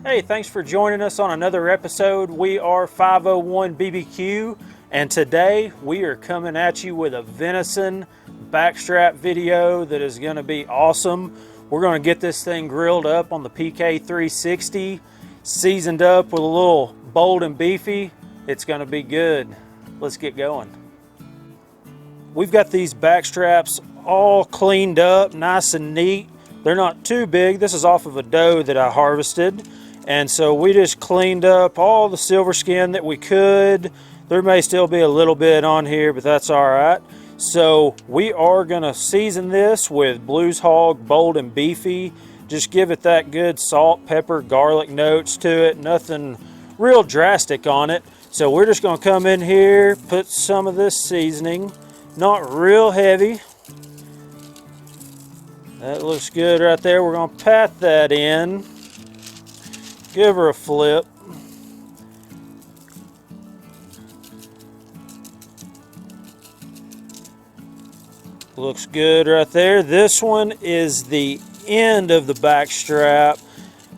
Hey, thanks for joining us on another episode. We are 501 BBQ, and today we are coming at you with a venison backstrap video that is going to be awesome. We're going to get this thing grilled up on the PK360, seasoned up with a little bold and beefy. It's going to be good. Let's get going. We've got these backstraps all cleaned up, nice and neat. They're not too big. This is off of a doe that I harvested. And so we just cleaned up all the silver skin that we could. There may still be a little bit on here, but that's all right. So we are gonna season this with Blues Hog, Bold and Beefy. Just give it that good salt, pepper, garlic notes to it. Nothing real drastic on it. So we're just gonna come in here, put some of this seasoning, not real heavy. That looks good right there. We're gonna pat that in. Give her a flip. Looks good right there. This one is the end of the back strap.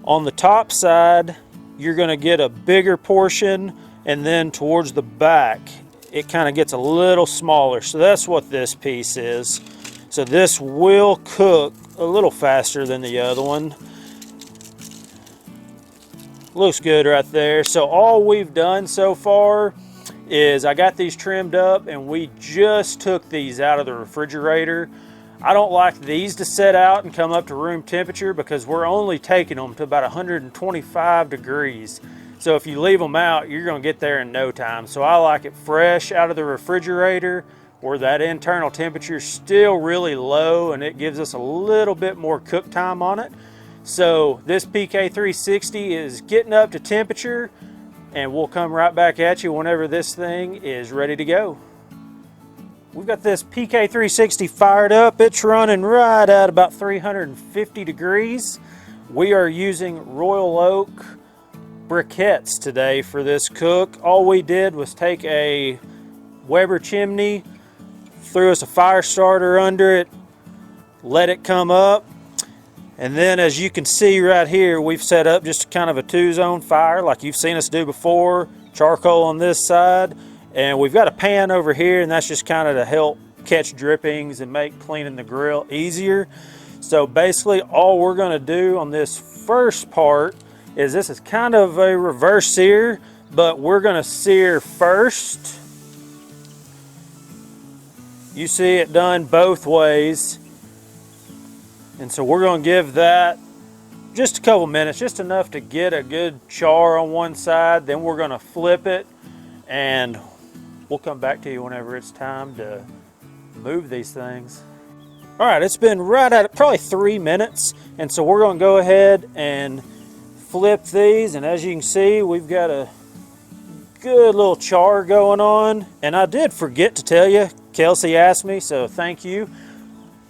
On the top side, you're going to get a bigger portion, and then towards the back, it kind of gets a little smaller. So that's what this piece is. So this will cook a little faster than the other one. Looks good right there. So all we've done so far is I got these trimmed up and we just took these out of the refrigerator. I don't like these to set out and come up to room temperature because we're only taking them to about 125 degrees. So if you leave them out, you're gonna get there in no time. So I like it fresh out of the refrigerator where that internal temperature is still really low and it gives us a little bit more cook time on it. So this PK360 is getting up to temperature, and we'll come right back at you whenever this thing is ready to go. We've got this PK360 fired up. It's running right at about 350 degrees. We are using Royal Oak briquettes today for this cook. All we did was take a Weber chimney, threw us a fire starter under it, let it come up. And then as you can see right here, we've set up just kind of a 2-zone fire like you've seen us do before. Charcoal on this side. And we've got a pan over here, and that's just kind of to help catch drippings and make cleaning the grill easier. So basically all we're gonna do on this first part is this is kind of a reverse sear, but we're gonna sear first. You see it done both ways. And so we're going to give that just a couple minutes, just enough to get a good char on one side. Then we're going to flip it, and we'll come back to you whenever it's time to move these things. All right, it's been right at probably 3 minutes, and so we're going to go ahead and flip these. And as you can see, we've got a good little char going on. And I did forget to tell you, Kelsey asked me, so thank you.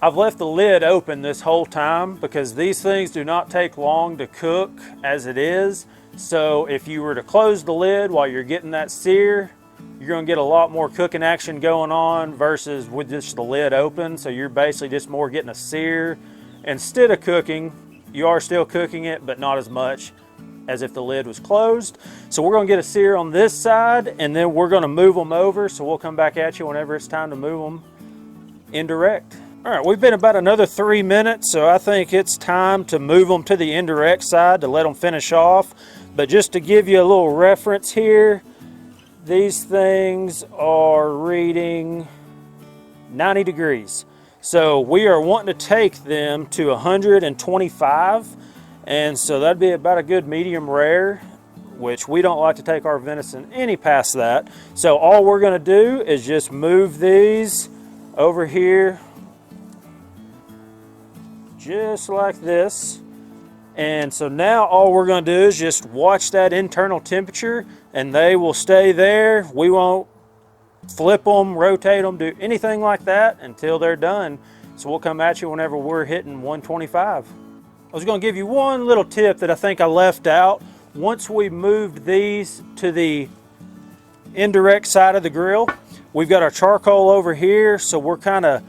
I've left the lid open this whole time because these things do not take long to cook as it is. So if you were to close the lid while you're getting that sear, you're going to get a lot more cooking action going on versus with just the lid open. So you're basically just more getting a sear. Instead of cooking, you are still cooking it, but not as much as if the lid was closed. So we're going to get a sear on this side, and then we're going to move them over. So we'll come back at you whenever it's time to move them indirect. All right, we've been about another 3 minutes, so I think it's time to move them to the indirect side to let them finish off. But just to give you a little reference here, these things are reading 90 degrees. So we are wanting to take them to 125, and so that'd be about a good medium rare, which we don't like to take our venison any past that. So all we're gonna do is just move these over here just like this. And so now all we're going to do is just watch that internal temperature, and they will stay there. We won't flip them, rotate them, do anything like that until they're done. So we'll come at you whenever we're hitting 125. I was going to give you one little tip that I think I left out. Once we moved these to the indirect side of the grill, we've got our charcoal over here, so we're kind of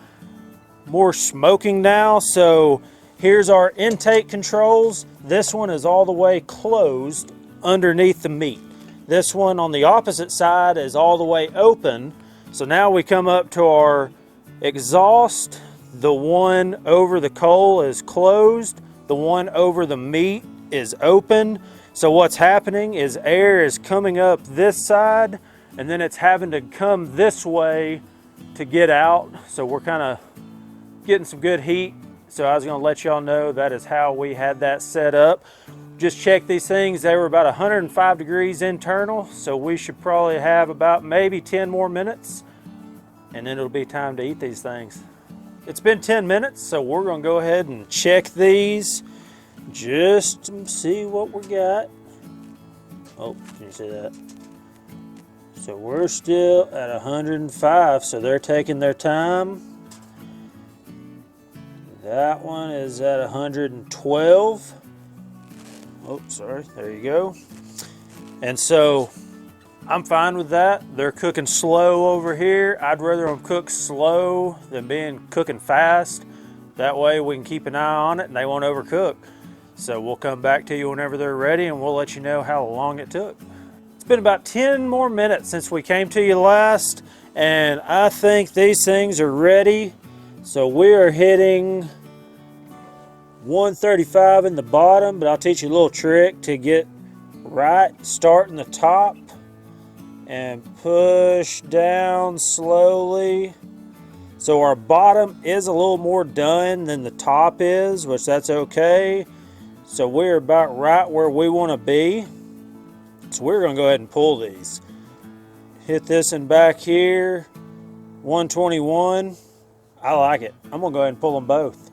more smoking now. So Here's our intake controls. This one is all the way closed underneath the meat. This one on the opposite side is all the way open. So now we come up to our exhaust. The one over the coal is closed. The one over the meat is open. So what's happening is air is coming up this side and then it's having to come this way to get out. So we're kind of getting some good heat. So I was going to let y'all know that is how we had that set up. Just check these things. They were about 105 degrees internal. So we should probably have about maybe 10 more minutes and then it'll be time to eat these things. It's been 10 minutes, so we're gonna go ahead and check these just to see what we got. Oh, can you see that? So we're still at 105, so they're taking their time. That one is at 112. Oh, sorry, there you go. And so I'm fine with that. They're cooking slow over here. I'd rather them cook slow than cooking fast. That way we can keep an eye on it and they won't overcook. So we'll come back to you whenever they're ready and we'll let you know how long it took. It's been about 10 more minutes since we came to you last, and I think these things are ready. So we are hitting 135 in the bottom, but I'll teach you a little trick to get right. Start in the top and push down slowly. So our bottom is a little more done than the top is, which that's okay. So we're about right where we want to be. So we're going to go ahead and pull these. Hit this in back here, 121. I like it. I'm going to go ahead and pull them both.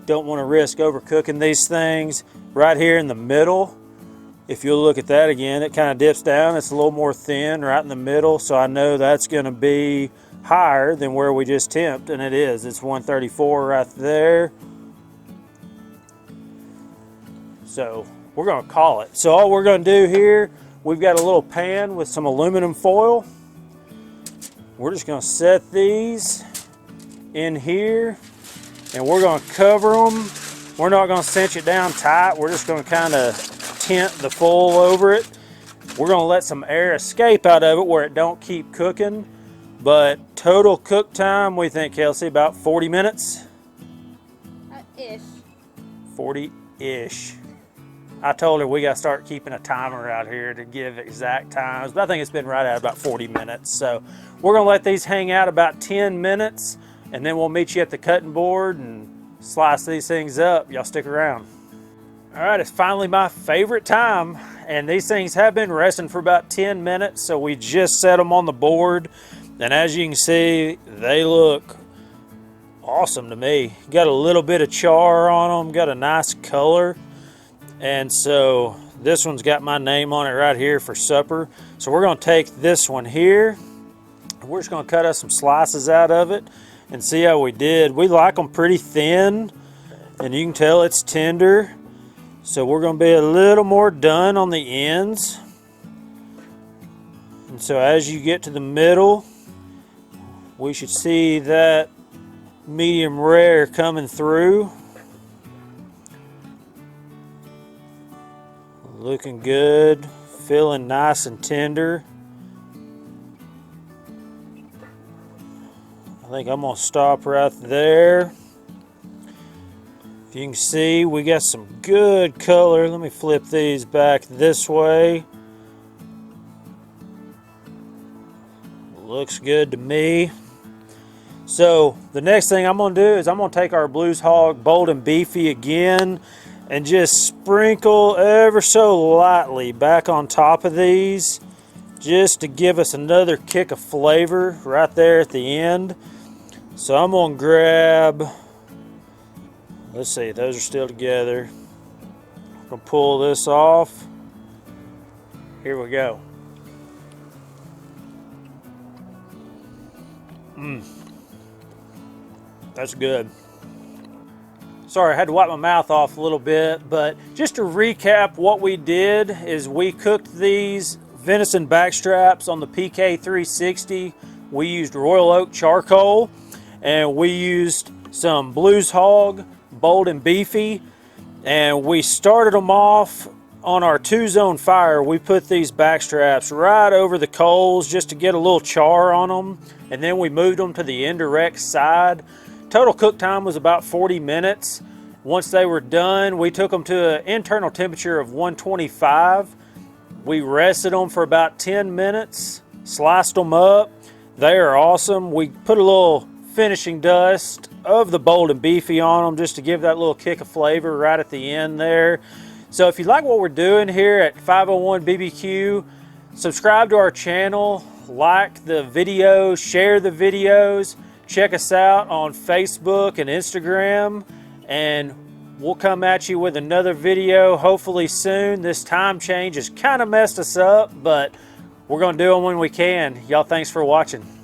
Don't want to risk overcooking these things. Right here in the middle, if you'll look at that again, it kind of dips down. It's a little more thin right in the middle, so I know that's going to be higher than where we just temped, and it is. It's 134 right there. So we're going to call it. So all we're going to do here, we've got a little pan with some aluminum foil. We're just going to set these in here, and we're going to cover them. We're not going to cinch it down tight. We're just going to kind of tent the foil over it. We're going to let some air escape out of it where it don't keep cooking. But total cook time, we think, Kelsey, about 40 minutes? Ish. 40-ish. I told her we got to start keeping a timer out here to give exact times, but I think it's been right at about 40 minutes. So we're going to let these hang out about 10 minutes, and then we'll meet you at the cutting board and slice these things up. Y'all stick around. All right, it's finally my favorite time, and these things have been resting for about 10 minutes, so we just set them on the board, and as you can see, they look awesome to me. Got a little bit of char on them, got a nice color. And so this one's got my name on it right here for supper. So we're going to take this one here. We're just going to cut us some slices out of it and see how we did. We like them pretty thin, and you can tell it's tender. So we're going to be a little more done on the ends. And so as you get to the middle, we should see that medium rare coming through. Looking good, feeling nice and tender. I think I'm gonna stop right there. If you can see, we got some good color. Let me flip these back this way. Looks good to me. So the next thing I'm gonna do is I'm gonna take our Blues Hog Bold and Beefy again and just sprinkle ever so lightly back on top of these, just to give us another kick of flavor right there at the end. So I'm gonna grab, let's see, those are still together. I'm gonna pull this off. Here we go. That's good. Sorry, I had to wipe my mouth off a little bit, but just to recap, what we did is we cooked these venison backstraps on the PK360. We used Royal Oak charcoal, and we used some Blues Hog bold and beefy, and we started them off on our 2-zone fire. We put these back straps right over the coals just to get a little char on them, and then we moved them to the indirect side. Total cook time was about 40 minutes. Once they were done, we took them to an internal temperature of 125. We rested them for about 10 minutes, sliced them up. They are awesome. We put a little finishing dust of the bold and beefy on them just to give that little kick of flavor right at the end there. So if you like what we're doing here at 501 BBQ, subscribe to our channel, like the videos, share the videos, check us out on Facebook and Instagram, and we'll come at you with another video hopefully soon. This time change has kind of messed us up, but we're going to do them when we can. Y'all, thanks for watching.